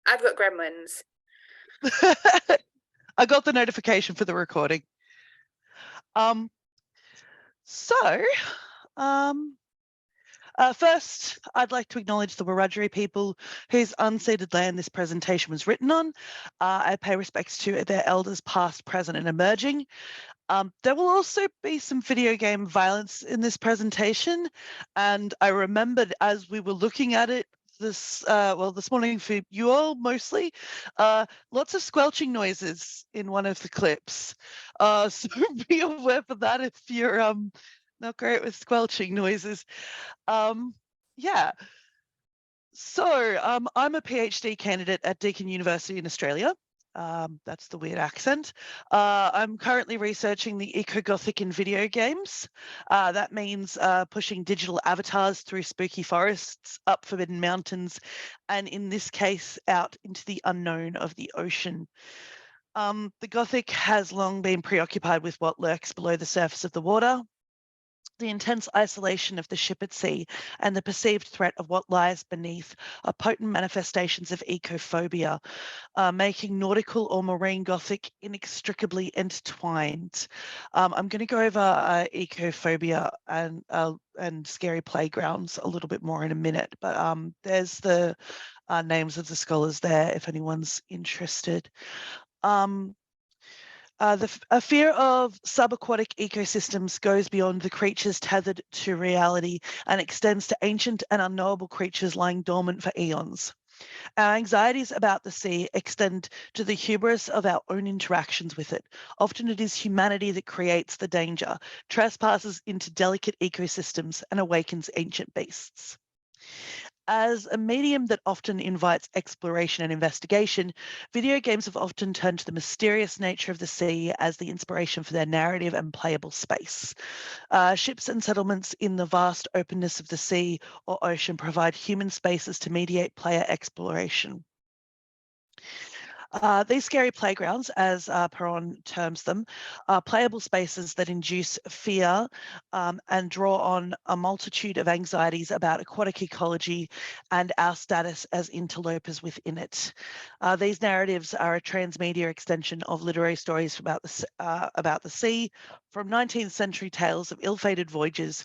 I've got gremlins. I got the notification for the recording. First, I'd like to acknowledge the Wiradjuri people whose unceded land this presentation was written on. I pay respects to their elders past, present and emerging. There will also be some video game violence in this presentation, and I remembered as we were looking at it this morning for you all mostly, lots of squelching noises in one of the clips. So be aware for that if you're not great with squelching noises. Yeah. So I'm a PhD candidate at Deakin University in Australia. That's the weird accent. I'm currently researching the EcoGothic in video games. That means pushing digital avatars through spooky forests, up forbidden mountains, and in this case, out into the unknown of the ocean. The Gothic has long been preoccupied with what lurks below the surface of the water, the intense isolation of the ship at sea and the perceived threat of what lies beneath are potent manifestations of ecophobia, making nautical or marine Gothic inextricably intertwined. I'm going to go over ecophobia and scary playgrounds a little bit more in a minute, but there's the names of the scholars there if anyone's interested. A fear of subaquatic ecosystems goes beyond the creatures tethered to reality and extends to ancient and unknowable creatures lying dormant for eons. Our anxieties about the sea extend to the hubris of our own interactions with it. Often it is humanity that creates the danger, trespasses into delicate ecosystems, and awakens ancient beasts. As a medium that often invites exploration and investigation, video games have often turned to the mysterious nature of the sea as the inspiration for their narrative and playable space. Ships and settlements in the vast openness of the sea or ocean provide human spaces to mediate player exploration. These scary playgrounds, as Perron terms them, are playable spaces that induce fear and draw on a multitude of anxieties about aquatic ecology and our status as interlopers within it. These narratives are a transmedia extension of literary stories about the sea, from 19th century tales of ill-fated voyages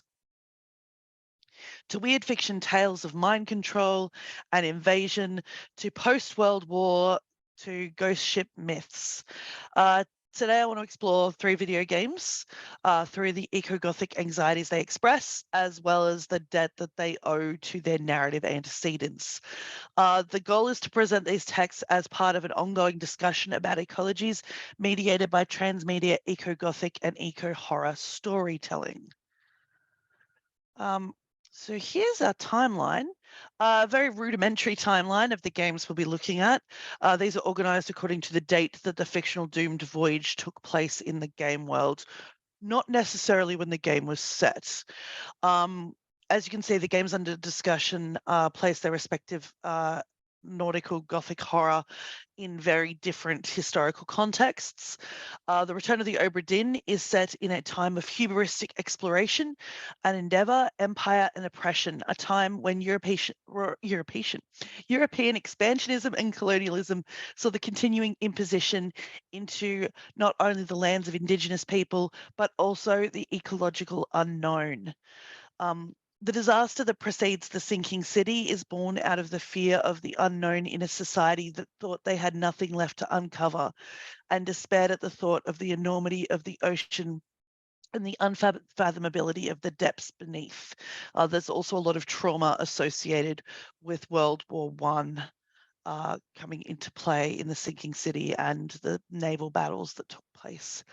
to weird fiction tales of mind control and invasion, to post-World War, to ghost ship myths. Today I want to explore 3 video games through the eco-Gothic anxieties they express, as well as the debt that they owe to their narrative antecedents. The goal is to present these texts as part of an ongoing discussion about ecologies mediated by transmedia eco-Gothic and eco-horror storytelling. So here's our timeline, a very rudimentary timeline of the games we'll be looking at. These are organised according to the date that the fictional doomed voyage took place in the game world, not necessarily when the game was set. As you can see, the games under discussion place their respective nautical Gothic horror in very different historical contexts. The Return of the Obra Dinn is set in a time of hubristic exploration and endeavour, empire and oppression, a time when European expansionism and colonialism saw the continuing imposition into not only the lands of Indigenous people, but also the ecological unknown. The disaster that precedes the sinking city is born out of the fear of the unknown in a society that thought they had nothing left to uncover and despaired at the thought of the enormity of the ocean and the unfathomability of the depths beneath. There's also a lot of trauma associated with World War I coming into play in the sinking city and the naval battles that took place.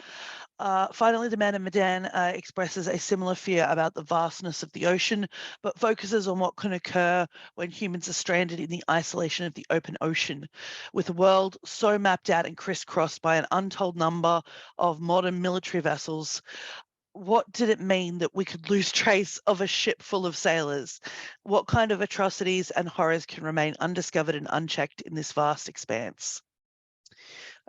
Finally, the Man of Medan expresses a similar fear about the vastness of the ocean, but focuses on what can occur when humans are stranded in the isolation of the open ocean, with a world so mapped out and crisscrossed by an untold number of modern military vessels. What did it mean that we could lose trace of a ship full of sailors? What kind of atrocities and horrors can remain undiscovered and unchecked in this vast expanse?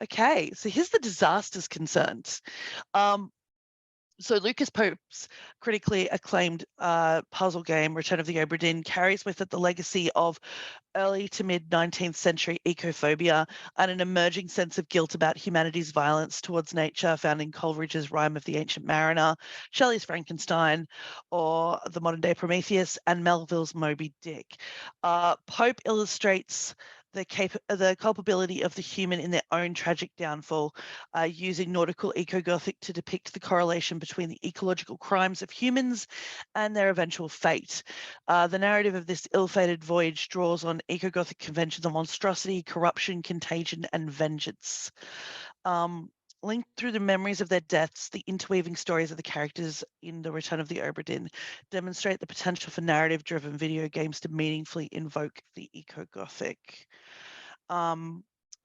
Okay, so here's the disasters concerns. So Lucas Pope's critically acclaimed puzzle game, Return of the Obra Dinn, carries with it the legacy of early to mid 19th century ecophobia and an emerging sense of guilt about humanity's violence towards nature, found in Coleridge's Rime of the Ancient Mariner, Shelley's Frankenstein, or the modern day Prometheus, and Melville's Moby Dick. Pope illustrates the culpability of the human in their own tragic downfall, using nautical EcoGothic to depict the correlation between the ecological crimes of humans and their eventual fate. The narrative of this ill-fated voyage draws on EcoGothic conventions of monstrosity, corruption, contagion, and vengeance. Linked through the memories of their deaths, the interweaving stories of the characters in The Return of the Obra Dinn demonstrate the potential for narrative-driven video games to meaningfully invoke the EcoGothic.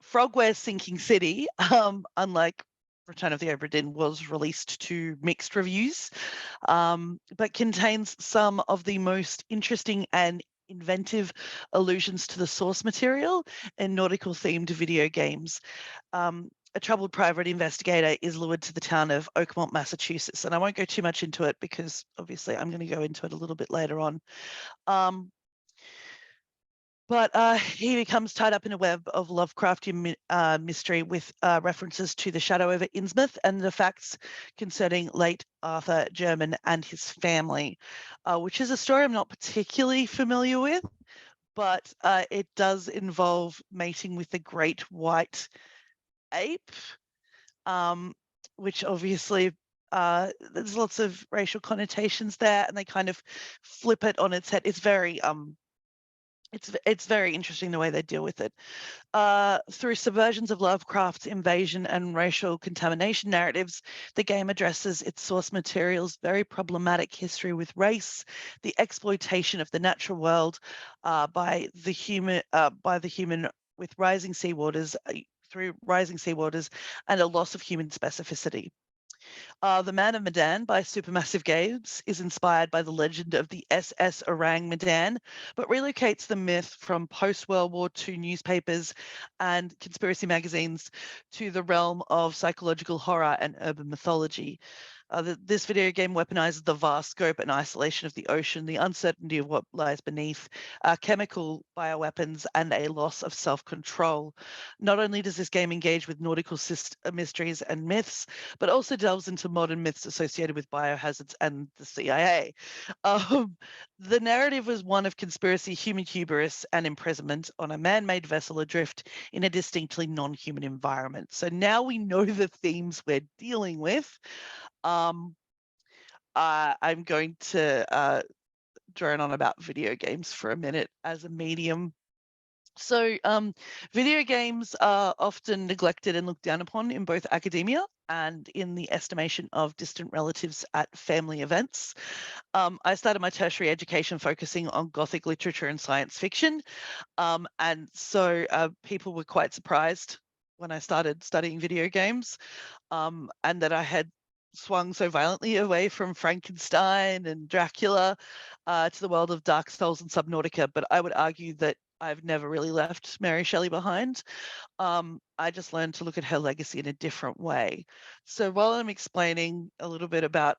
Frogware's Sinking City, unlike Return of the Obra Dinn, was released to mixed reviews, but contains some of the most interesting and inventive allusions to the source material in nautical-themed video games. A troubled private investigator is lured to the town of Oakmont, Massachusetts, and I won't go too much into it because obviously I'm going to go into it a little bit later on. But he becomes tied up in a web of Lovecraftian mystery with references to the shadow over Innsmouth and the facts concerning late Arthur German and his family, which is a story I'm not particularly familiar with, but it does involve mating with the great white ape, which obviously there's lots of racial connotations there, and they kind of flip it on its head. It's very it's very interesting the way they deal with it. Through subversions of Lovecraft's invasion and racial contamination narratives, the game addresses its source material's very problematic history with race, the exploitation of the natural world by the human with rising seawaters through rising seawaters and a loss of human specificity. The Man of Medan by Supermassive Games is inspired by the legend of the SS Orang Medan, but relocates the myth from post-World War II newspapers and conspiracy magazines to the realm of psychological horror and urban mythology. This video game weaponizes the vast scope and isolation of the ocean, the uncertainty of what lies beneath, chemical bioweapons, and a loss of self-control. Not only does this game engage with nautical mysteries and myths, but also delves into modern myths associated with biohazards and the CIA. The narrative was one of conspiracy, human hubris, and imprisonment on a man-made vessel adrift in a distinctly non-human environment. So now we know the themes we're dealing with. I'm going to drone on about video games for a minute as a medium. So video games are often neglected and looked down upon in both academia and in the estimation of distant relatives at family events. I started my tertiary education focusing on Gothic literature and science fiction. And so people were quite surprised when I started studying video games, and that I had swung so violently away from Frankenstein and Dracula to the world of Dark Souls and Subnautica. But I would argue that I've never really left Mary Shelley behind. I just learned to look at her legacy in a different way. So while I'm explaining a little bit about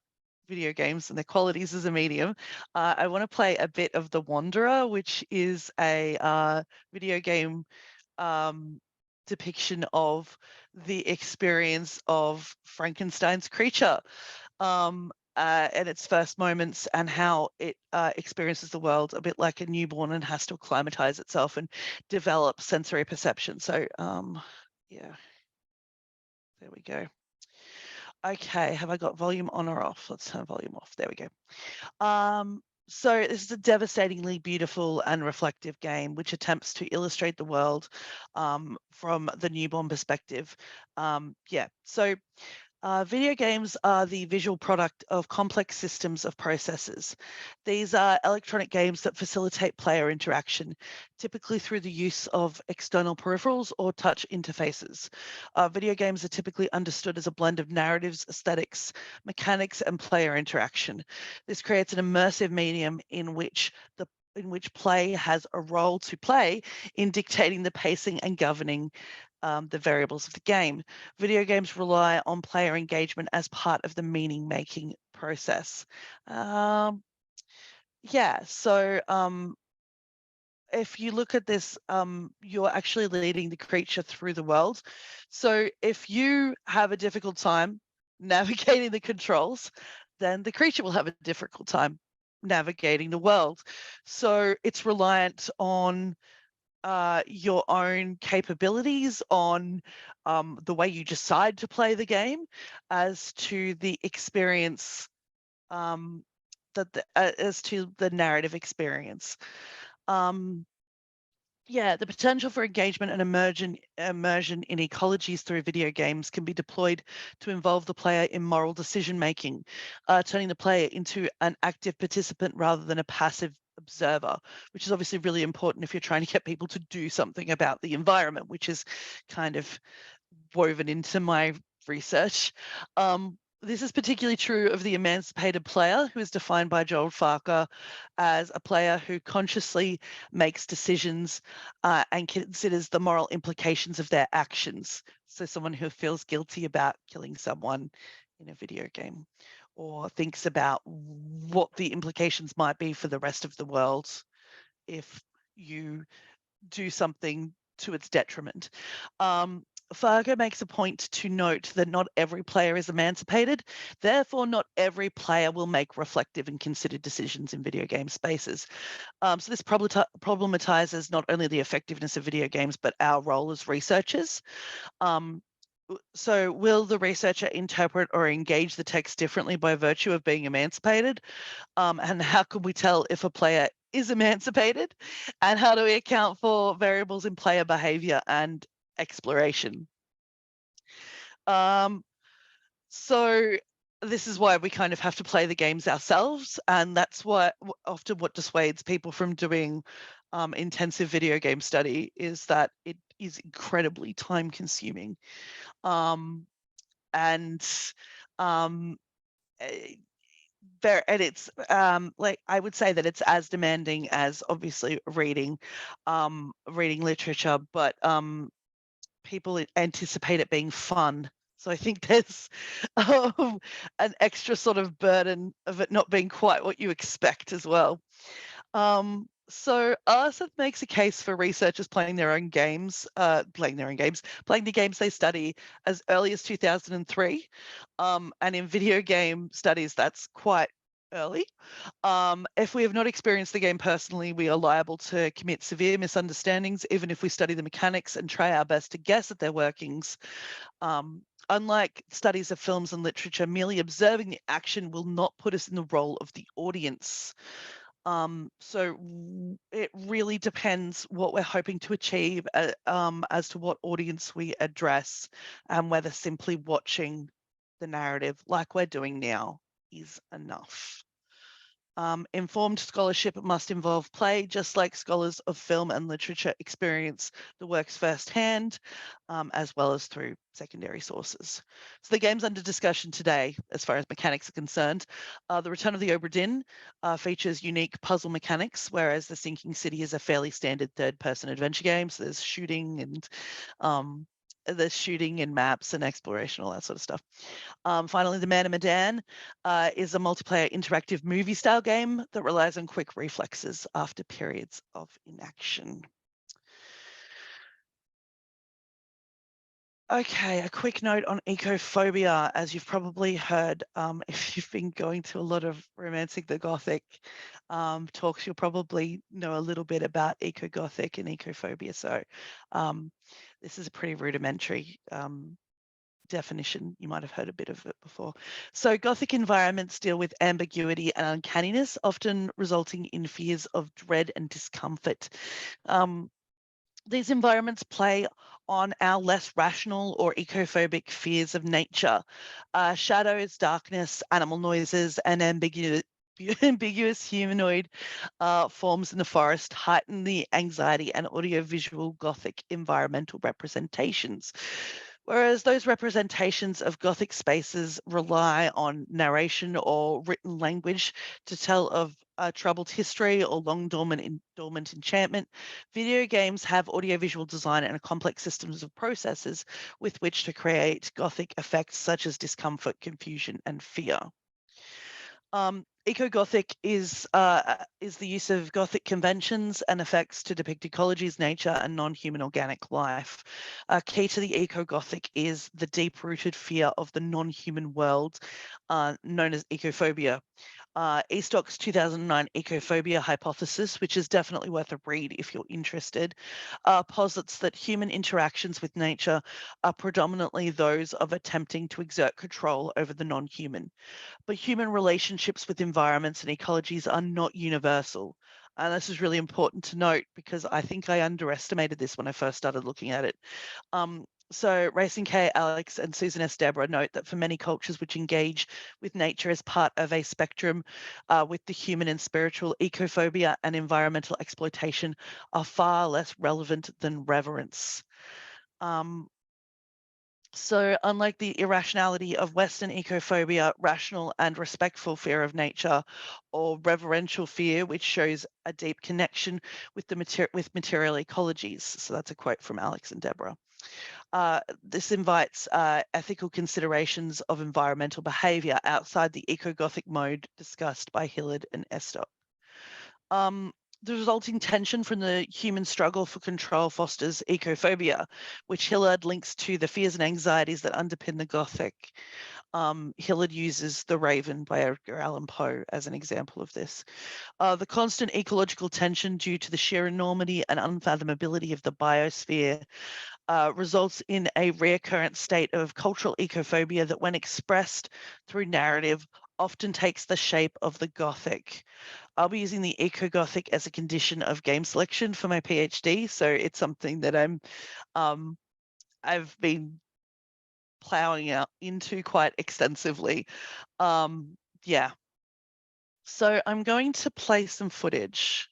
video games and their qualities as a medium, I want to play a bit of The Wanderer, which is a video game depiction of the experience of Frankenstein's creature and its first moments, and how it experiences the world a bit like a newborn and has to acclimatize itself and develop sensory perception. So yeah, there we go. Okay, have I got volume on or off? Let's turn volume off. There we go. So this is a devastatingly beautiful and reflective game which attempts to illustrate the world from the newborn perspective. Yeah, so video games are the visual product of complex systems of processes. These are electronic games that facilitate player interaction, typically through the use of external peripherals or touch interfaces. Video games are typically understood as a blend of narratives, aesthetics, mechanics, and player interaction. This creates an immersive medium in which play has a role to play in dictating the pacing and governing the variables of the game. Video games rely on player engagement as part of the meaning-making process. Yeah, so if you look at this, you're actually leading the creature through the world. So if you have a difficult time navigating the controls, then the creature will have a difficult time navigating the world. So it's reliant on your own capabilities, on the way you decide to play the game, as to the experience, as to the narrative experience. Yeah, the potential for engagement and immersion in ecologies through video games can be deployed to involve the player in moral decision making, turning the player into an active participant rather than a passive observer, which is obviously really important if you're trying to get people to do something about the environment, which is kind of woven into my research. This is particularly true of the emancipated player, who is defined by Joel Farquhar as a player who consciously makes decisions and considers the moral implications of their actions. So someone who feels guilty about killing someone in a video game, or thinks about what the implications might be for the rest of the world if you do something to its detriment. Fargo makes a point to note that not every player is emancipated, therefore not every player will make reflective and considered decisions in video game spaces. So this problematizes not only the effectiveness of video games, but our role as researchers. So will the researcher interpret or engage the text differently by virtue of being emancipated? And how can we tell if a player is emancipated? And how do we account for variables in player behavior and exploration? So this is why we kind of have to play the games ourselves, and that's why often what dissuades people from doing intensive video game study is that it is incredibly time consuming. And um, and it's like I would say that it's as demanding as obviously reading literature, but people anticipate it being fun. So I think there's an extra sort of burden of it not being quite what you expect as well. So Arthur makes a case for researchers playing the games they study as early as 2003. And in video game studies, that's quite early. If we have not experienced the game personally, we are liable to commit severe misunderstandings, even if we study the mechanics and try our best to guess at their workings. Unlike studies of films and literature, merely observing the action will not put us in the role of the audience. So it really depends what we're hoping to achieve as to what audience we address, and whether simply watching the narrative like we're doing now is enough. Informed scholarship must involve play, just like scholars of film and literature experience the works firsthand, as well as through secondary sources. So the games under discussion today, as far as mechanics are concerned, the Return of the Obra Dinn features unique puzzle mechanics, whereas The Sinking City is a fairly standard third-person adventure game. So there's shooting and maps and exploration, all that sort of stuff. Finally, The Man of Medan is a multiplayer interactive movie-style game that relies on quick reflexes after periods of inaction. Okay, a quick note on ecophobia. As you've probably heard, if you've been going to a lot of Romancing the Gothic talks, you'll probably know a little bit about EcoGothic and ecophobia. So this is a pretty rudimentary definition. You might have heard a bit of it before. So Gothic environments deal with ambiguity and uncanniness, often resulting in fears of dread and discomfort. These environments play on our less rational or ecophobic fears of nature. Shadows, darkness, animal noises, and ambiguous humanoid forms in the forest heighten the anxiety and audiovisual Gothic environmental representations. Whereas those representations of Gothic spaces rely on narration or written language to tell of a troubled history or long dormant enchantment, video games have audiovisual design and complex systems of processes with which to create Gothic effects such as discomfort, confusion, and fear. EcoGothic is the use of Gothic conventions and effects to depict ecologies, nature, and non-human organic life. Key to the EcoGothic is the deep-rooted fear of the non-human world, known as ecophobia. Estock's 2009 ecophobia hypothesis, which is definitely worth a read if you're interested, posits that human interactions with nature are predominantly those of attempting to exert control over the non-human. But human relationships with environments and ecologies are not universal. And this is really important to note because I think I underestimated this when I first started looking at it. So Racing K, Alex, and Susan S. Deborah note that for many cultures which engage with nature as part of a spectrum with the human and spiritual, ecophobia and environmental exploitation are far less relevant than reverence. So unlike the irrationality of Western ecophobia, rational and respectful fear of nature, or reverential fear, which shows a deep connection with material ecologies. So that's a quote from Alex and Deborah. This invites ethical considerations of environmental behaviour outside the eco-Gothic mode discussed by Hillard and Estock. The resulting tension from the human struggle for control fosters ecophobia, which Hillard links to the fears and anxieties that underpin the Gothic. Hillard uses The Raven by Edgar Allan Poe as an example of this. The constant ecological tension due to the sheer enormity and unfathomability of the biosphere results in a recurrent state of cultural ecophobia that, when expressed through narrative, often takes the shape of the Gothic. I'll be using the EcoGothic as a condition of game selection for my PhD, so it's something that I've been plowing out into quite extensively. Yeah. So I'm going to play some footage.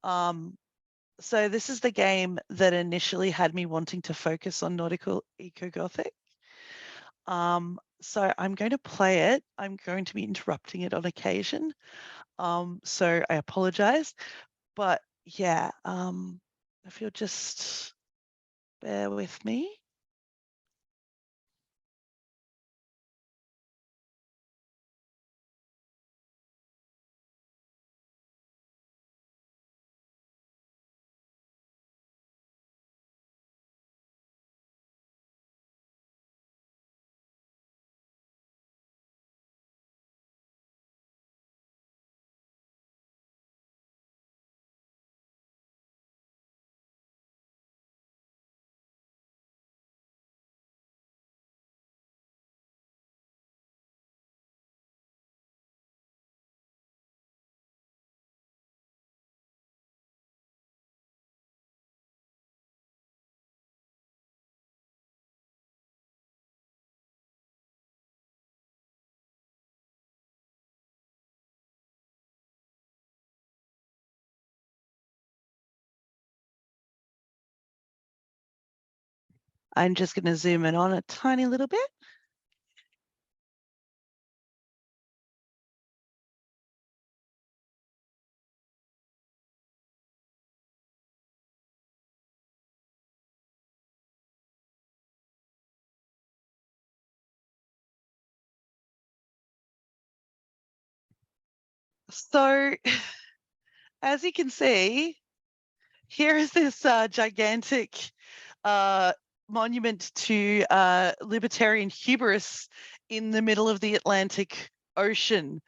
So this is the game that initially had me wanting to focus on nautical EcoGothic. So I'm going to play it. I'm going to be interrupting it on occasion. So I apologize. But yeah, if you'll just bear with me. I'm just going to zoom in on a tiny little bit. So as you can see, here is this gigantic monument to libertarian hubris in the middle of the Atlantic Ocean.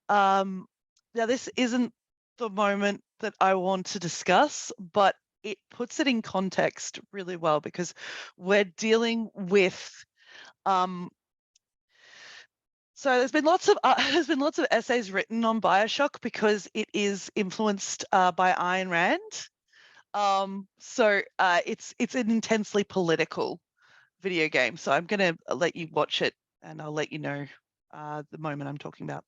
Now, this isn't the moment that I want to discuss, but it puts it in context really well because we're dealing with so there's been lots of essays written on Bioshock because it is influenced by Ayn Rand. So it's an intensely political video game. So I'm going to let you watch it, and I'll let you know the moment I'm talking about.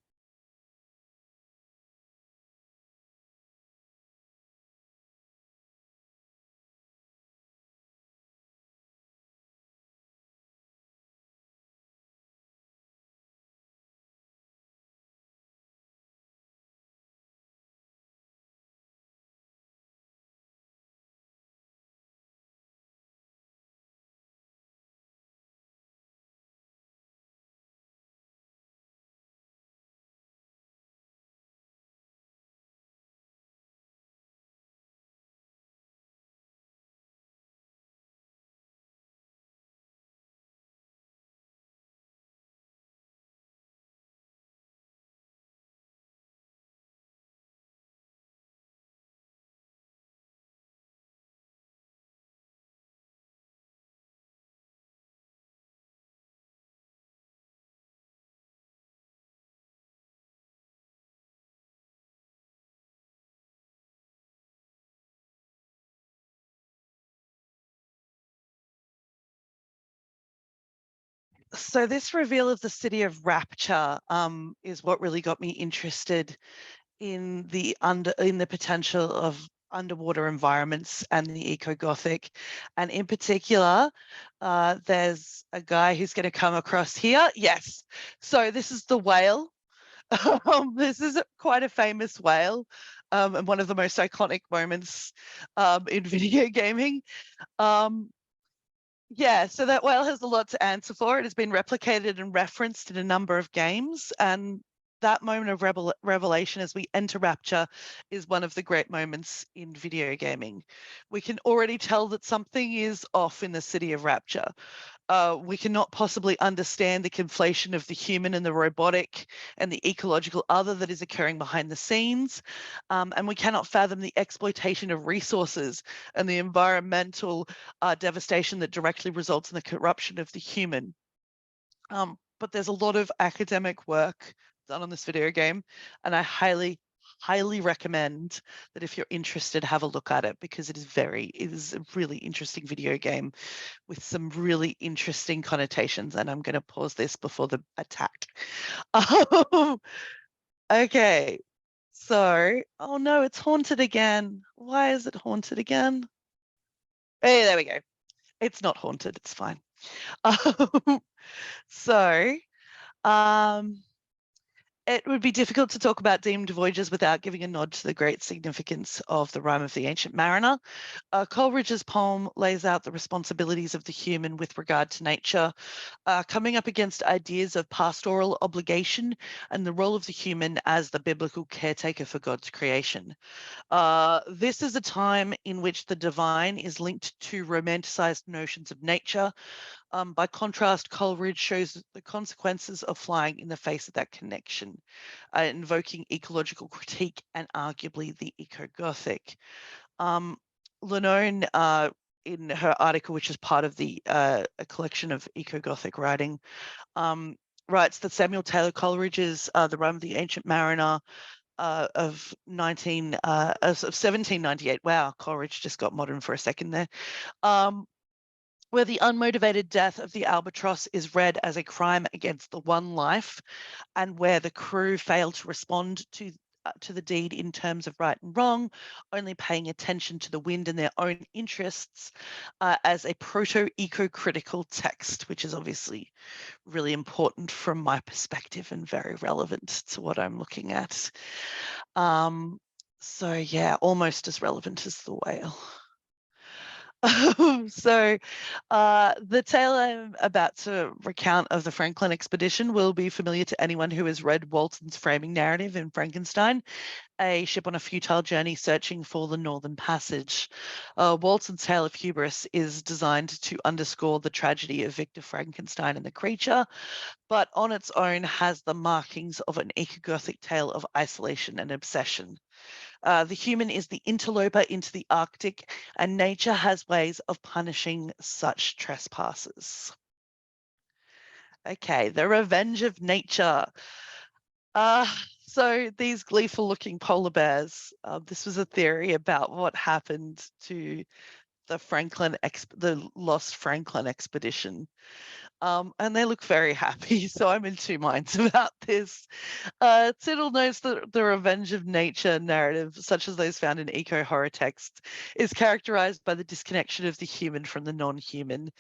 So this reveal of the city of Rapture is what really got me interested in the potential of underwater environments and the eco-Gothic. And in particular, there's a guy who's going to come across here. Yes. So this is the whale. This is quite a famous whale, and one of the most iconic moments in video gaming. Um, yeah, so that whale has a lot to answer for. It has been replicated and referenced in a number of games, and that moment of revelation as we enter Rapture is one of the great moments in video gaming. We can already tell that something is off in the city of Rapture. We cannot possibly understand the conflation of the human and the robotic and the ecological other that is occurring behind the scenes. And we cannot fathom the exploitation of resources and the environmental devastation that directly results in the corruption of the human. But there's a lot of academic work done on this video game, and I highly recommend that if you're interested, have a look at it, because it is a really interesting video game with some really interesting connotations. And I'm going to pause this before the attack. Okay, so, oh no, it's haunted again. Why is it haunted again? Hey, there we go. It's not haunted, it's fine. So, um, it would be difficult to talk about Deemed Voyages without giving a nod to the great significance of the Rime of the Ancient Mariner. Coleridge's poem lays out the responsibilities of the human with regard to nature, coming up against ideas of pastoral obligation and the role of the human as the biblical caretaker for God's creation. This is a time in which the divine is linked to romanticized notions of nature. By contrast, Coleridge shows the consequences of flying in the face of that connection, invoking ecological critique and arguably the eco-Gothic. Lenone, in her article, which is part of the a collection of eco-Gothic writing, writes that Samuel Taylor Coleridge's The Rime of the Ancient Mariner of 1798. Wow, Coleridge just got modern for a second there. Where the unmotivated death of the albatross is read as a crime against the one life, and where the crew fail to respond to the deed in terms of right and wrong, only paying attention to the wind and their own interests, as a proto-eco-critical text, which is obviously really important from my perspective and very relevant to what I'm looking at. So yeah, almost as relevant as the whale. So the tale I'm about to recount of the Franklin expedition will be familiar to anyone who has read Walton's framing narrative in Frankenstein, a ship on a futile journey searching for the Northern Passage. Walton's tale of hubris is designed to underscore the tragedy of Victor Frankenstein and the creature, but on its own has the markings of an eco-Gothic tale of isolation and obsession. The human is the interloper into the Arctic, and nature has ways of punishing such trespassers. Okay, the revenge of nature. Uh, so these gleeful looking polar bears, this was a theory about what happened to the lost Franklin expedition. And they look very happy, so I'm in two minds about this. Tittle notes that the revenge of nature narrative, such as those found in eco-horror texts, is characterized by the disconnection of the human from the non-human.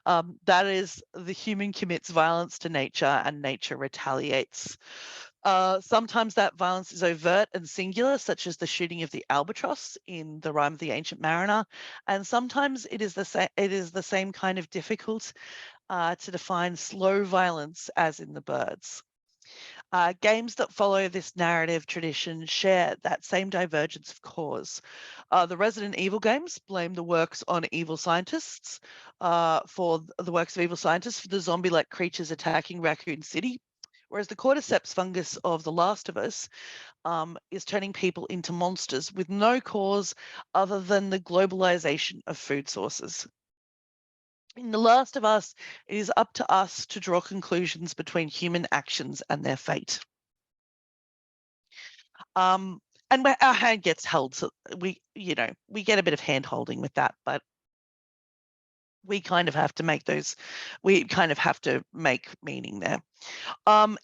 That is, the human commits violence to nature and nature retaliates. Sometimes that violence is overt and singular, such as the shooting of the albatross in The Rime of the Ancient Mariner, and sometimes it is the same kind of difficult to define slow violence as in the birds. Games that follow this narrative tradition share that same divergence of cause. The Resident Evil games blame the works on evil scientists for the works of evil scientists for the zombie-like creatures attacking Raccoon City, whereas the cordyceps fungus of The Last of Us is turning people into monsters with no cause other than the globalization of food sources. In The Last of Us, it is up to us to draw conclusions between human actions and their fate. And our hand gets held, so we get a bit of hand holding with that, but we kind of have to make meaning there.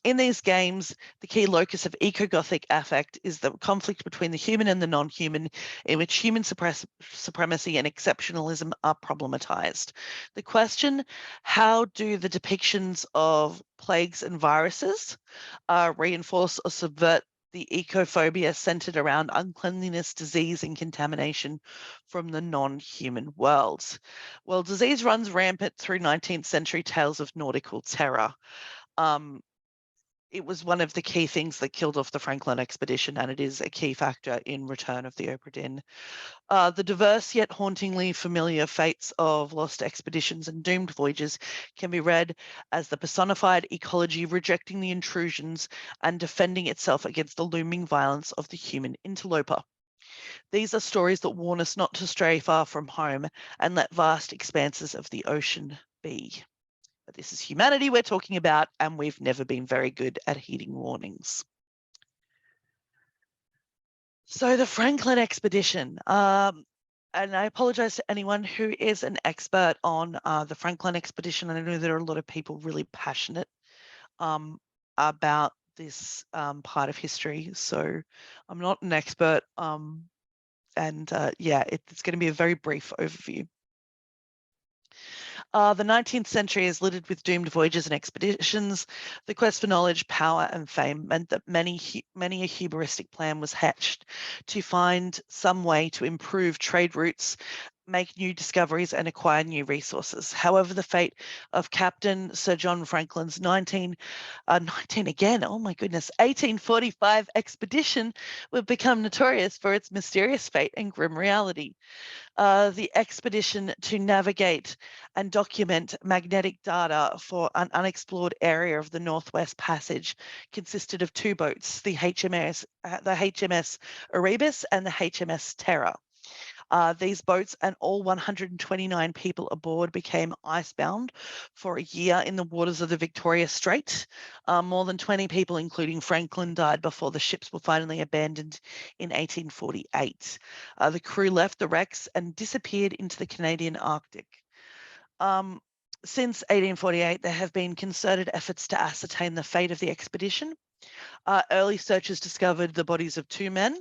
In these games, the key locus of EcoGothic affect is the conflict between the human and the non-human, in which human supremacy and exceptionalism are problematized. The question, how do the depictions of plagues and viruses reinforce or subvert the ecophobia centered around uncleanliness, disease, and contamination from the non-human world? Well, disease runs rampant through 19th century tales of nautical terror. It was one of the key things that killed off the Franklin expedition, and it is a key factor in Return of the Obra Dinn. The diverse yet hauntingly familiar fates of lost expeditions and doomed voyages can be read as the personified ecology rejecting the intrusions and defending itself against the looming violence of the human interloper. These are stories that warn us not to stray far from home and let vast expanses of the ocean be. But this is humanity we're talking about, and we've never been very good at heeding warnings. So the Franklin expedition, and I apologize to anyone who is an expert on the Franklin expedition. I know there are a lot of people really passionate about this part of history. So I'm not an expert, and yeah, it's going to be a very brief overview. The 19th century is littered with doomed voyages and expeditions. The quest for knowledge, power, and fame meant that many a hubristic plan was hatched to find some way to improve trade routes, make new discoveries, and acquire new resources. However, the fate of Captain Sir John Franklin's 19 again, oh my goodness, 1845 expedition would become notorious for its mysterious fate and grim reality. The expedition to navigate and document magnetic data for an unexplored area of the Northwest Passage consisted of two boats, the HMS Erebus and the HMS Terror. These boats and all 129 people aboard became icebound for a year in the waters of the Victoria Strait. More than 20 people, including Franklin, died before the ships were finally abandoned in 1848. The crew left the wrecks and disappeared into the Canadian Arctic. Since 1848, there have been concerted efforts to ascertain the fate of the expedition. Early searchers discovered the bodies of two men,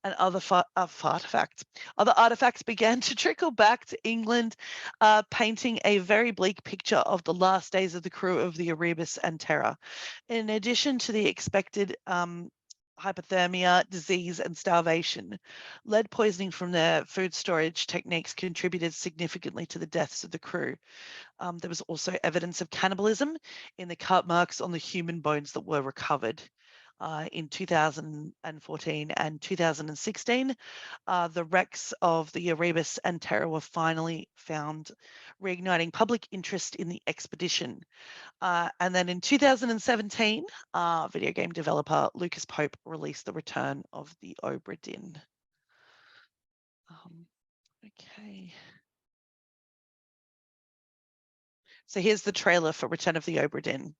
and other artifacts. Other artifacts began to trickle back to England, painting a very bleak picture of the last days of the crew of the Erebus and Terror. In addition to the expected hypothermia, disease, and starvation, lead poisoning from their food storage techniques contributed significantly to the deaths of the crew. There was also evidence of cannibalism in the cut marks on the human bones that were recovered. In 2014 and 2016, the wrecks of the Erebus and Terror were finally found, reigniting public interest in the expedition. And then in 2017, video game developer Lucas Pope released The Return of the Obra Dinn. Okay. So here's the trailer for Return of the Obra Dinn.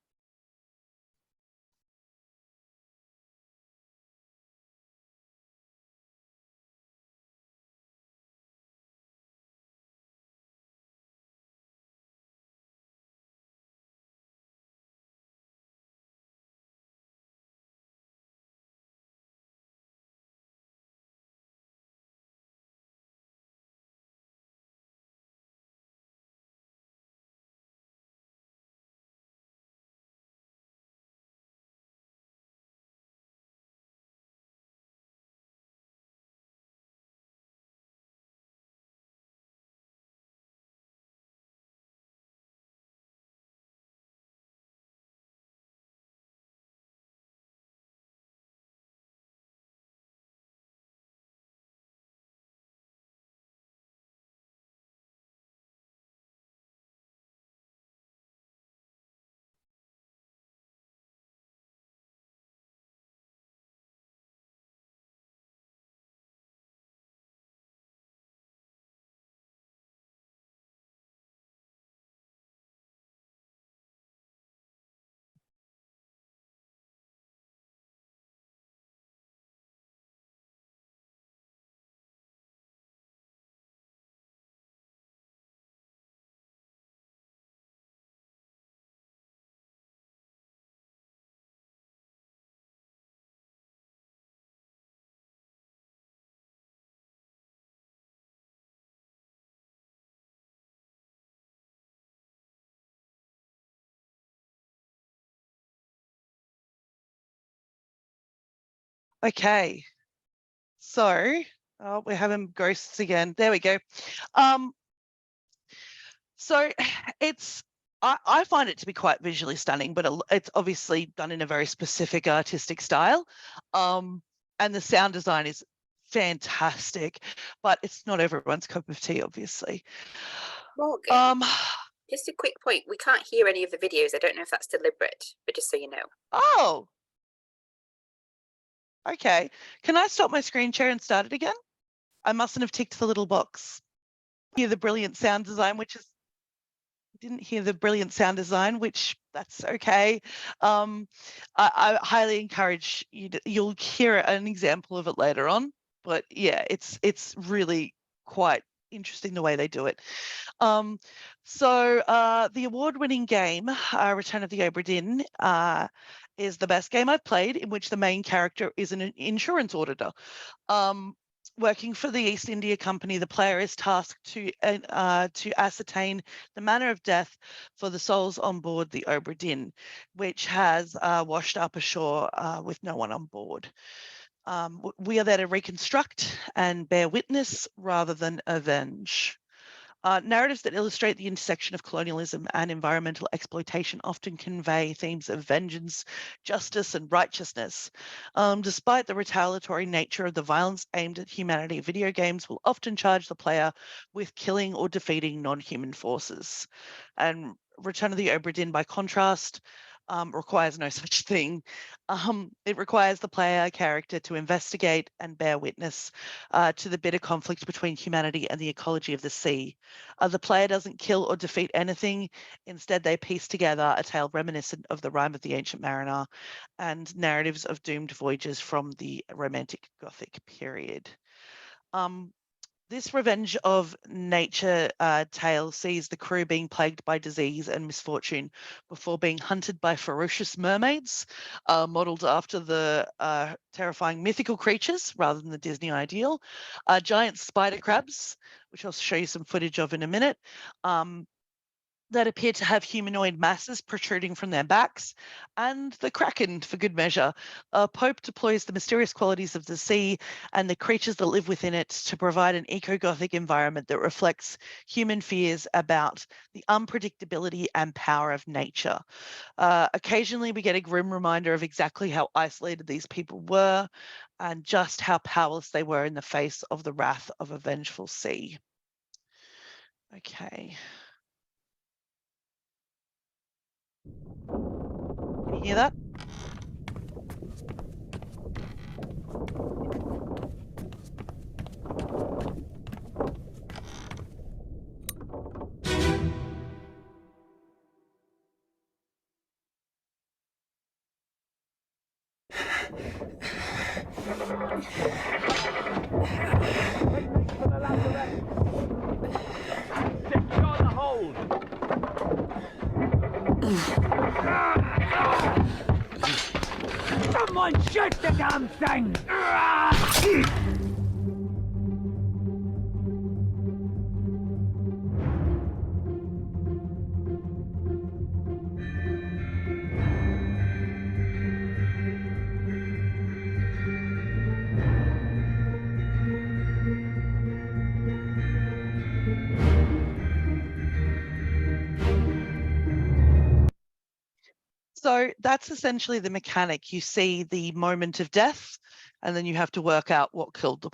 Okay. So we're having ghosts again. There we go. So it's I find it to be quite visually stunning, but it's obviously done in a very specific artistic style. And the sound design is fantastic, but it's not everyone's cup of tea, obviously. Morgan, just a quick point. We can't hear any of the videos. I don't know if that's deliberate, but just so you know. Oh, okay. Can I stop my screen share and start it again? I mustn't have ticked the little box. Hear the brilliant sound design, didn't hear the brilliant sound design, which that's okay. I highly encourage you you'll hear an example of it later on, but yeah, it's really quite interesting the way they do it. So the award-winning game, Return of the Obra Dinn, is the best game I've played, in which the main character is an insurance auditor. Working for the East India Company, the player is tasked to ascertain the manner of death for the souls on board the Obra Dinn, which has washed up ashore with no one on board. We are there to reconstruct and bear witness rather than avenge. Narratives that illustrate the intersection of colonialism and environmental exploitation often convey themes of vengeance, justice, and righteousness. Despite the retaliatory nature of the violence aimed at humanity, video games will often charge the player with killing or defeating non-human forces. And Return of the Obra Dinn, by contrast, requires no such thing. It requires the player character to investigate and bear witness to the bitter conflict between humanity and the ecology of the sea. The player doesn't kill or defeat anything. Instead, they piece together a tale reminiscent of the Rime of the Ancient Mariner and narratives of doomed voyages from the Romantic Gothic period. This revenge of nature tale sees the crew being plagued by disease and misfortune before being hunted by ferocious mermaids, modelled after the terrifying mythical creatures rather than the Disney ideal, giant spider crabs, which I'll show you some footage of in a minute, that appear to have humanoid masses protruding from their backs, and the Kraken, for good measure. Pope deploys the mysterious qualities of the sea and the creatures that live within it to provide an eco-Gothic environment that reflects human fears about the unpredictability and power of nature. Occasionally, we get a grim reminder of exactly how isolated these people were and just how powerless they were in the face of the wrath of a vengeful sea. Okay. Can you hear that? Secure the hold! Someone shoot the damn thing! So that's essentially the mechanic. You see the moment of death, and then you have to work out what killed the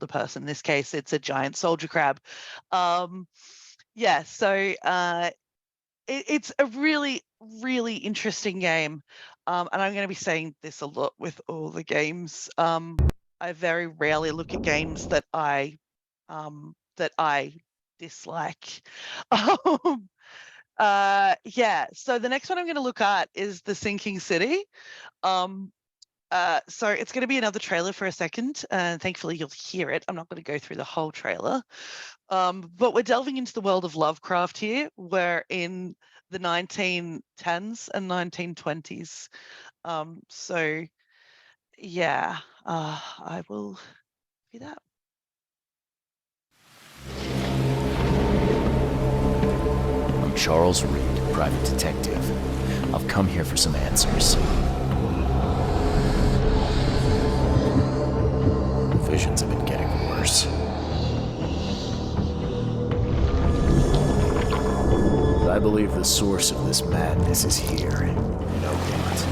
person. In this case, it's a giant soldier crab. Yeah, so it's a really, really interesting game, and I'm going to be saying this a lot with all the games. I very rarely look at games that I dislike. Yeah, so the next one I'm going to look at is The Sinking City. So it's going to be another trailer for a second, and thankfully you'll hear it. I'm not going to go through the whole trailer. But we're delving into the world of Lovecraft here. We're in the 1910s and 1920s. So yeah, I will do that. I'm Charles Reed, private detective. I've come here for some answers. visions have been getting worse. I believe the source of this madness is here in Oakmont.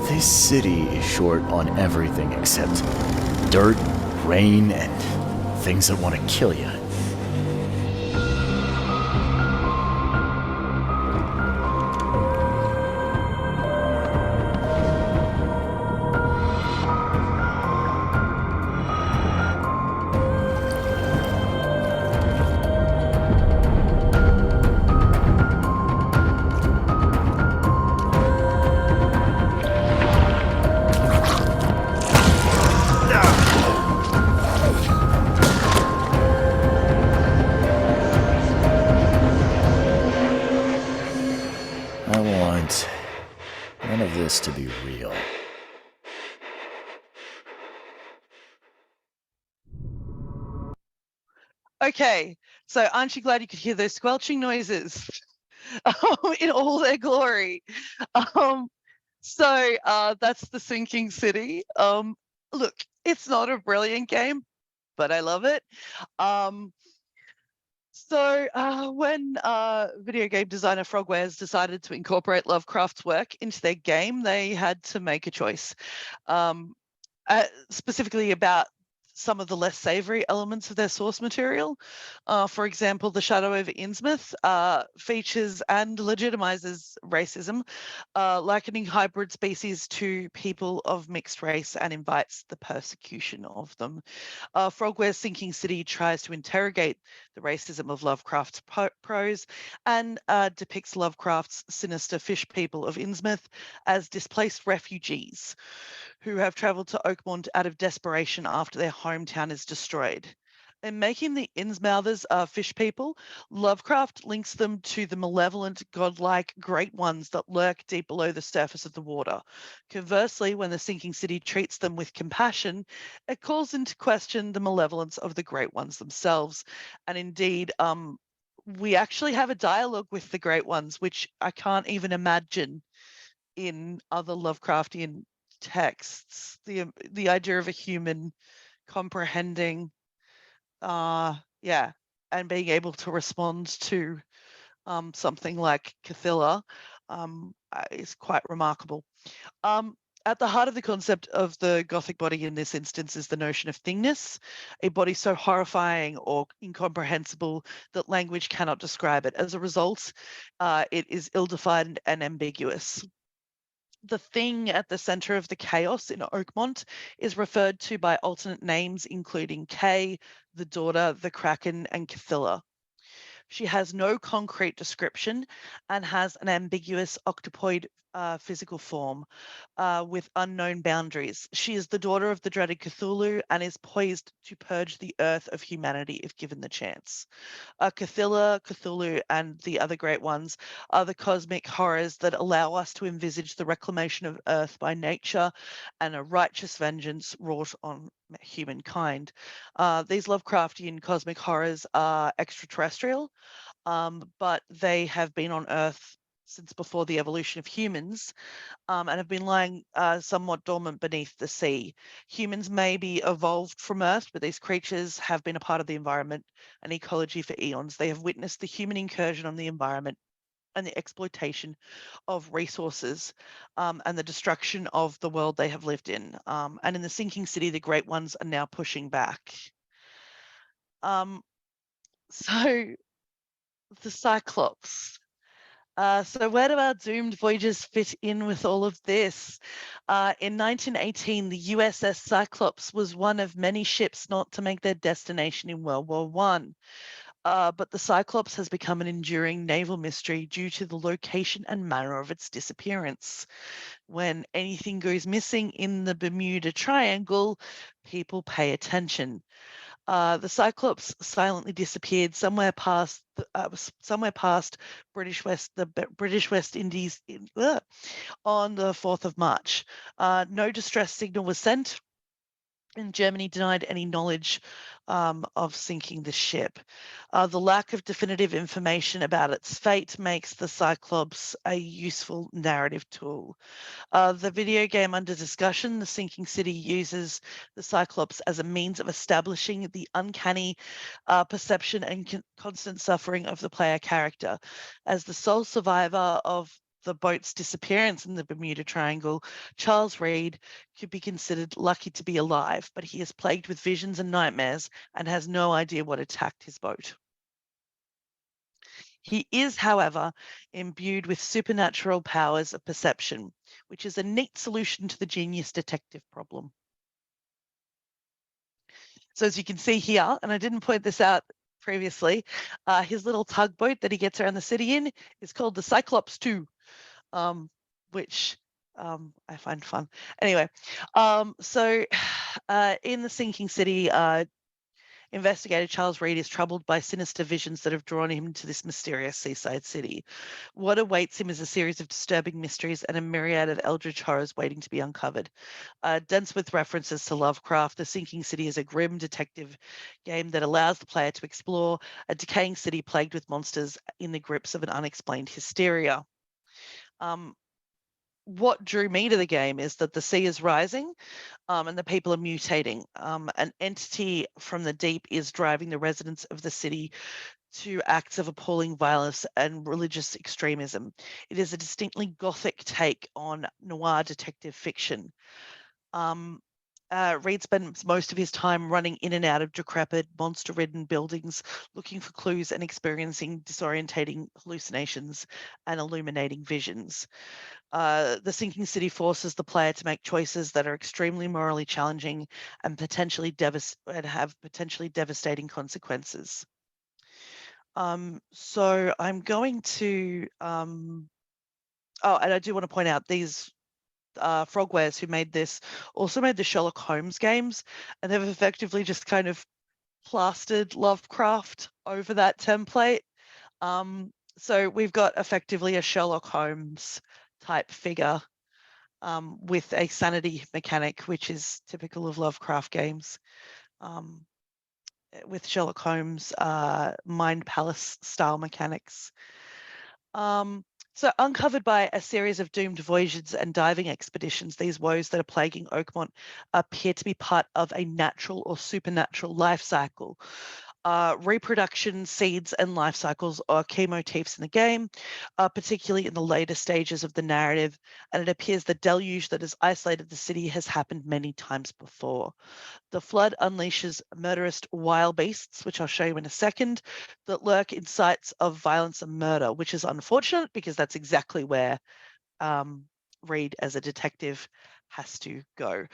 This city is short on everything except dirt, rain, and things that want to kill you. I want none of this to be real. Okay, so aren't you glad you could hear those squelching noises in all their glory? That's the Sinking City. Look, it's not a brilliant game, but I love it. When video game designer Frogwares decided to incorporate Lovecraft's work into their game, they had to make a choice, specifically about some of the less savory elements of their source material. For example, The Shadow over Innsmouth features and legitimizes racism, likening hybrid species to people of mixed race and invites the persecution of them. Frogware's Sinking City tries to interrogate the racism of Lovecraft's prose and depicts Lovecraft's sinister fish people of Innsmouth as displaced refugees who have travelled to Oakmont out of desperation after their hometown is destroyed. In making the Innsmouthers fish people, Lovecraft links them to the malevolent, godlike great ones that lurk deep below the surface of the water. Conversely, when the Sinking City treats them with compassion, it calls into question the malevolence of the great ones themselves. And indeed, we actually have a dialogue with the great ones, which I can't even imagine in other Lovecraftian texts. The idea of a human comprehending and being able to respond to something like Cthulhu is quite remarkable. At the heart of the concept of the Gothic body in this instance is the notion of thingness, a body so horrifying or incomprehensible that language cannot describe it. As a result, it is ill-defined and ambiguous. The thing at the center of the chaos in Oakmont is referred to by alternate names, including Kay, the daughter, the Kraken, and Cthulhu. She has no concrete description and has an ambiguous octopoid physical form with unknown boundaries. She is the daughter of the dreaded Cthulhu and is poised to purge the earth of humanity if given the chance. Cthulhu, and the other great ones are the cosmic horrors that allow us to envisage the reclamation of Earth by nature and a righteous vengeance wrought on humankind. These Lovecraftian cosmic horrors are extraterrestrial, but they have been on Earth since before the evolution of humans, and have been lying somewhat dormant beneath the sea. Humans may be evolved from Earth, but these creatures have been a part of the environment and ecology for eons. They have witnessed the human incursion on the environment and the exploitation of resources and the destruction of the world they have lived in. And in the Sinking City, the Great Ones are now pushing back. So the Cyclops. So where do our doomed voyages fit in with all of this? In 1918, the USS Cyclops was one of many ships not to make their destination in World War I. But the Cyclops has become an enduring naval mystery due to the location and manner of its disappearance. When anything goes missing in the Bermuda Triangle, people pay attention. The Cyclops silently disappeared somewhere past British West Indies on the 4th of March. No distress signal was sent, and Germany denied any knowledge of sinking the ship. The lack of definitive information about its fate makes the Cyclops a useful narrative tool. The video game under discussion, The Sinking City, uses the Cyclops as a means of establishing the uncanny perception and constant suffering of the player character. As the sole survivor of the boat's disappearance in the Bermuda Triangle, Charles Reed could be considered lucky to be alive, but he is plagued with visions and nightmares and has no idea what attacked his boat. He is, however, imbued with supernatural powers of perception, which is a neat solution to the genius detective problem. So as you can see here, and I didn't point this out previously, his little tugboat that he gets around the city in is called the Cyclops 2, which I find fun. Anyway, so in the sinking city, investigator Charles Reed is troubled by sinister visions that have drawn him to this mysterious seaside city. What awaits him is a series of disturbing mysteries and a myriad of eldritch horrors waiting to be uncovered. Dense with references to Lovecraft, The Sinking City is a grim detective game that allows the player to explore a decaying city plagued with monsters in the grips of an unexplained hysteria. What drew me to the game is that the sea is rising and the people are mutating. An entity from the deep is driving the residents of the city to acts of appalling violence and religious extremism. It is a distinctly Gothic take on noir detective fiction. Reed spends most of his time running in and out of decrepit, monster-ridden buildings, looking for clues and experiencing disorientating hallucinations and illuminating visions. The Sinking City forces the player to make choices that are extremely morally challenging and have potentially devastating consequences. So I'm going to, and I do want to point out these Frogwares who made this also made the Sherlock Holmes games, and they've effectively just kind of plastered Lovecraft over that template. So we've got effectively a Sherlock Holmes type figure with a sanity mechanic, which is typical of Lovecraft games. With Sherlock Holmes Mind Palace style mechanics. So uncovered by a series of doomed voyages and diving expeditions, these woes that are plaguing Oakmont appear to be part of a natural or supernatural life cycle. Reproduction, seeds, and life cycles are key motifs in the game, particularly in the later stages of the narrative, and it appears the deluge that has isolated the city has happened many times before. The flood unleashes murderous wild beasts, which I'll show you in a second, that lurk in sites of violence and murder, which is unfortunate because that's exactly where Reed as a detective has to go.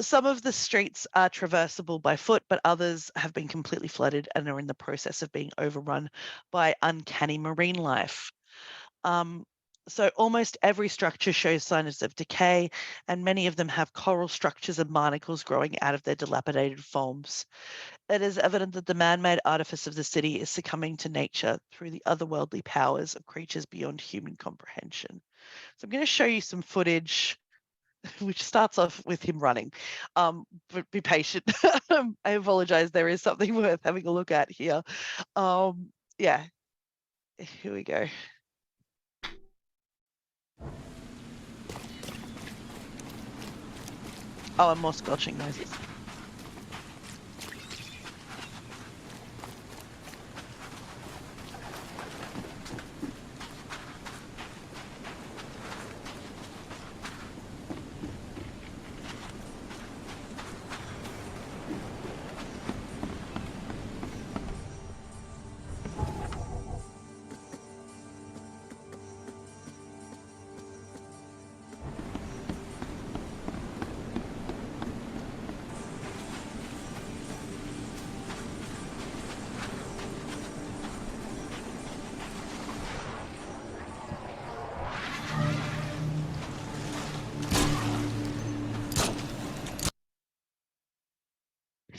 Some of the streets are traversable by foot, but others have been completely flooded and are in the process of being overrun by uncanny marine life. So almost every structure shows signs of decay, and many of them have coral structures and barnacles growing out of their dilapidated forms. It is evident that the man-made artifice of the city is succumbing to nature through the otherworldly powers of creatures beyond human comprehension. So I'm going to show you some footage which starts off with him running. But be patient. I apologize. There is something worth having a look at here. Yeah, here we go. Oh, and more squelching noises.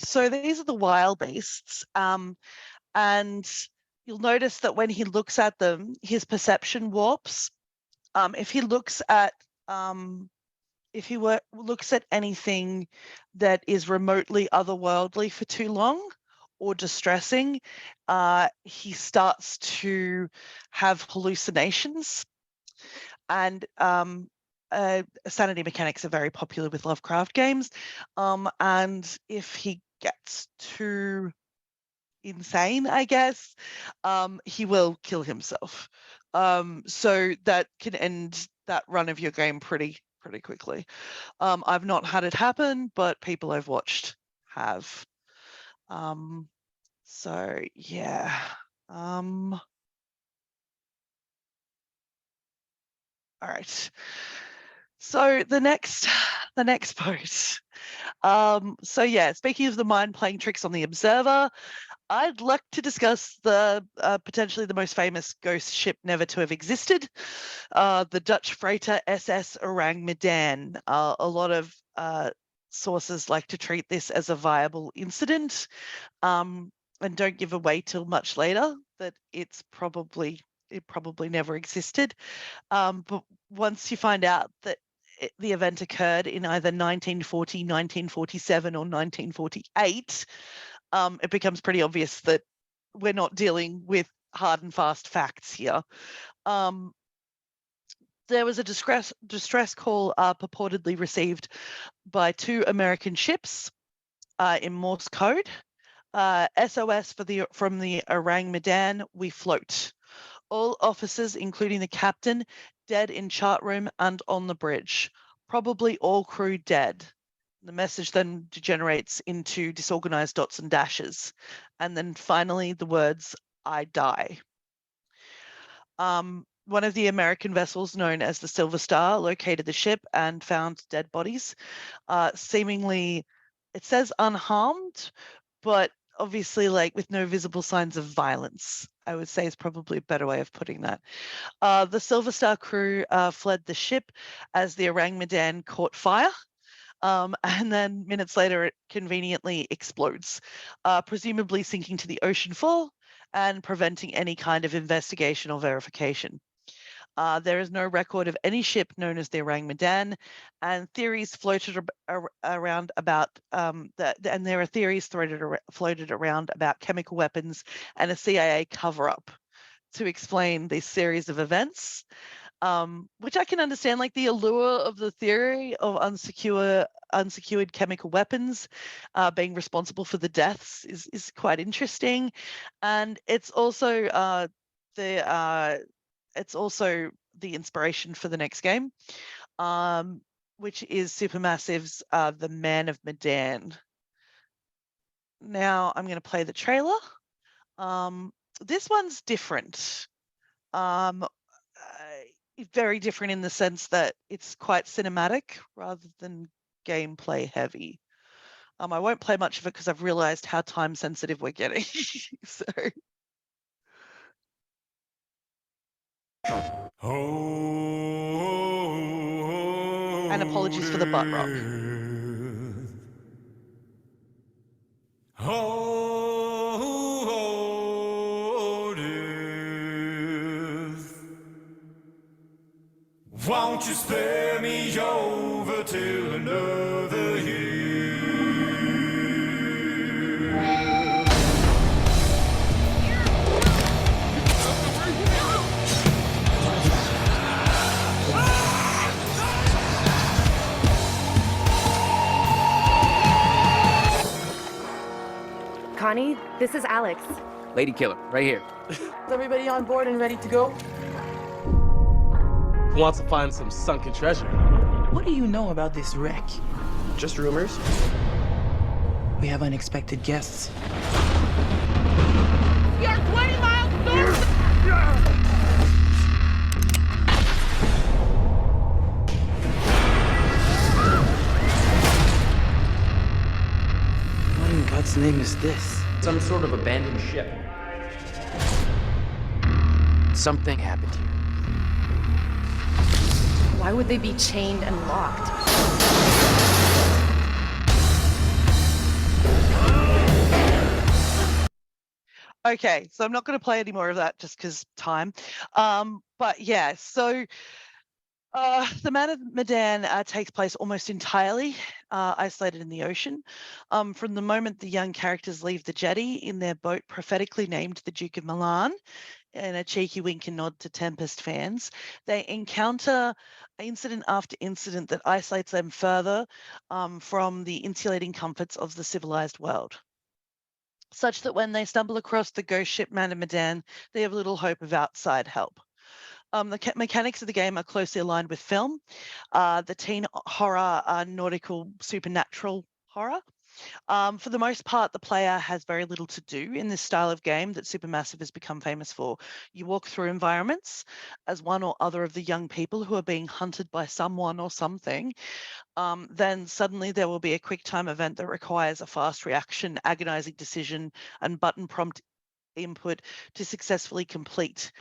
So these are the wild beasts, and you'll notice that when he looks at them, his perception warps. If he looks at looks at anything that is remotely otherworldly for too long or distressing, he starts to have hallucinations. And sanity mechanics are very popular with Lovecraft games. And if he gets too insane, I guess, he will kill himself. So that can end that run of your game pretty quickly. I've not had it happen, but people I've watched have. So yeah. All right. So the next post. So yeah, speaking of the mind playing tricks on the observer, I'd like to discuss the potentially the most famous ghost ship never to have existed, the Dutch freighter SS Orang Medan. A lot of sources like to treat this as a viable incident, and don't give away till much later that it probably never existed. But once you find out that the event occurred in either 1940, 1947, or 1948, it becomes pretty obvious that we're not dealing with hard and fast facts here. There was a distress call purportedly received by 2 American ships in Morse code. SOS from the Orang Medan, we float. All officers, including the captain, dead in chart room and on the bridge. Probably all crew dead. The message then degenerates into disorganized dots and dashes. And then finally the words, I die. One of the American vessels known as the Silver Star located the ship and found dead bodies. Seemingly, it says unharmed, but obviously like with no visible signs of violence, I would say is probably a better way of putting that. The Silver Star crew fled the ship as the Orang Medan caught fire. And then minutes later, it conveniently explodes, presumably sinking to the ocean floor and preventing any kind of investigation or verification. There is no record of any ship known as the Orang Medan, and theories floated around about and there are theories floated around about chemical weapons and a CIA cover-up to explain this series of events. Which I can understand, like the allure of the theory of unsecured chemical weapons being responsible for the deaths is quite interesting, and it's also the inspiration for the next game, which is Supermassive's The Man of Medan. Now I'm going to play the trailer. This one's different. Very different in the sense that it's quite cinematic rather than gameplay heavy. I won't play much of it because I've realized how time sensitive we're getting. So. And apologies for the butt rock. Won't you spare me over till another year? Connie, this is Alex. Lady Killer, right here. Is everybody on board and ready to go? Who wants to find some sunken treasure? What do you know about this wreck? Just rumors. We have unexpected guests. We are 20 miles north! What in God's name is this? Some sort of abandoned ship. Something happened here. Why would they be chained and locked? Okay, so I'm not going to play any more of that just because time. But yeah, so the Man of Medan takes place almost entirely isolated in the ocean. From the moment the young characters leave the jetty in their boat prophetically named the Duke of Milan, and a cheeky wink and nod to Tempest fans, they encounter incident after incident that isolates them further from the insulating comforts of the civilized world, such that when they stumble across the ghost ship Man of Medan, they have little hope of outside help. The mechanics of the game are closely aligned with film, the teen horror, nautical, supernatural horror. For the most part, the player has very little to do in this style of game that Supermassive has become famous for. You walk through environments as one or other of the young people who are being hunted by someone or something. Then suddenly there will be a quick time event that requires a fast reaction, agonizing decision, and button prompt input to successfully complete.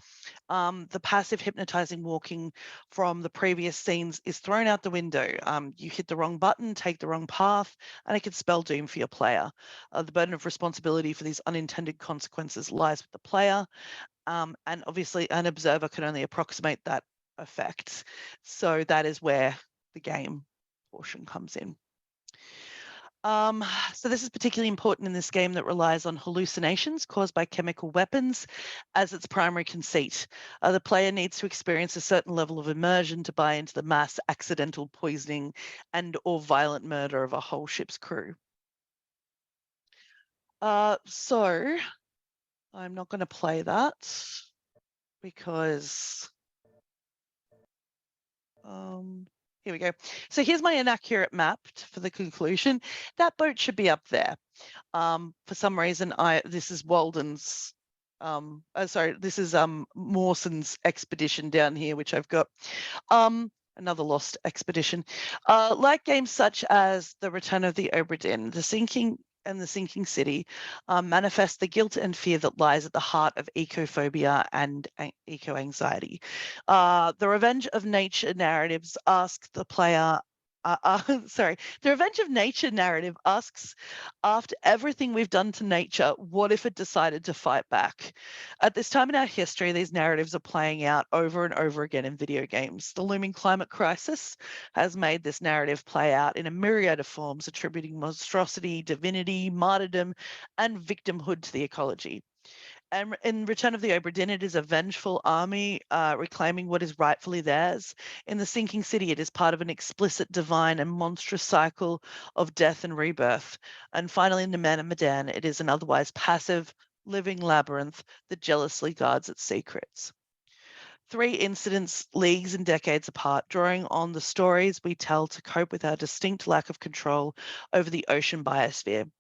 The passive hypnotizing walking from the previous scenes is thrown out the window. You hit the wrong button, take the wrong path, and it can spell doom for your player. The burden of responsibility for these unintended consequences lies with the player, and obviously an observer can only approximate that effect. So that is where the game portion comes in. So this is particularly important in this game that relies on hallucinations caused by chemical weapons as its primary conceit. The player needs to experience a certain level of immersion to buy into the mass accidental poisoning and or violent murder of a whole ship's crew. So I'm not going to play that because here we go. So here's my inaccurate map for the conclusion. That boat should be up there. For some reason, this is Walden's. This is Mawson's expedition down here, which I've got. Another lost expedition. Like games such as The Return of the Obra Dinn, The Sinking City manifest the guilt and fear that lies at the heart of ecophobia and eco-anxiety. The Revenge of Nature narratives ask the player the Revenge of Nature narrative asks, after everything we've done to nature, what if it decided to fight back? At this time in our history, these narratives are playing out over and over again in video games. The looming climate crisis has made this narrative play out in a myriad of forms, attributing monstrosity, divinity, martyrdom, and victimhood to the ecology. And in Return of the Obra Dinn, it is a vengeful army reclaiming what is rightfully theirs. In The Sinking City, it is part of an explicit, divine, and monstrous cycle of death and rebirth. And finally, in The Man of Medan, it is an otherwise passive, living labyrinth that jealously guards its secrets. 3 incidents, leagues and decades apart, drawing on the stories we tell to cope with our distinct lack of control over the ocean biosphere.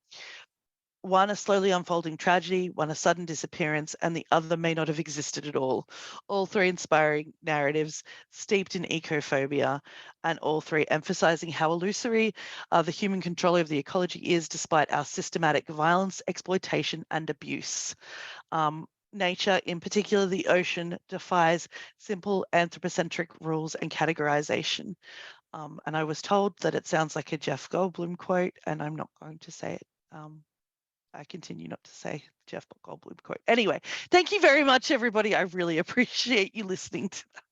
One, a slowly unfolding tragedy, one, a sudden disappearance, and the other may not have existed at all. All 3 inspiring narratives steeped in ecophobia, and all 3 emphasizing how illusory the human control of the ecology is despite our systematic violence, exploitation, and abuse. Nature, in particular the ocean, defies simple anthropocentric rules and categorization. And I was told that it sounds like a Jeff Goldblum quote, and I'm not going to say it. I continue not to say Jeff Goldblum quote. Anyway, thank you very much, everybody. I really appreciate you listening to that.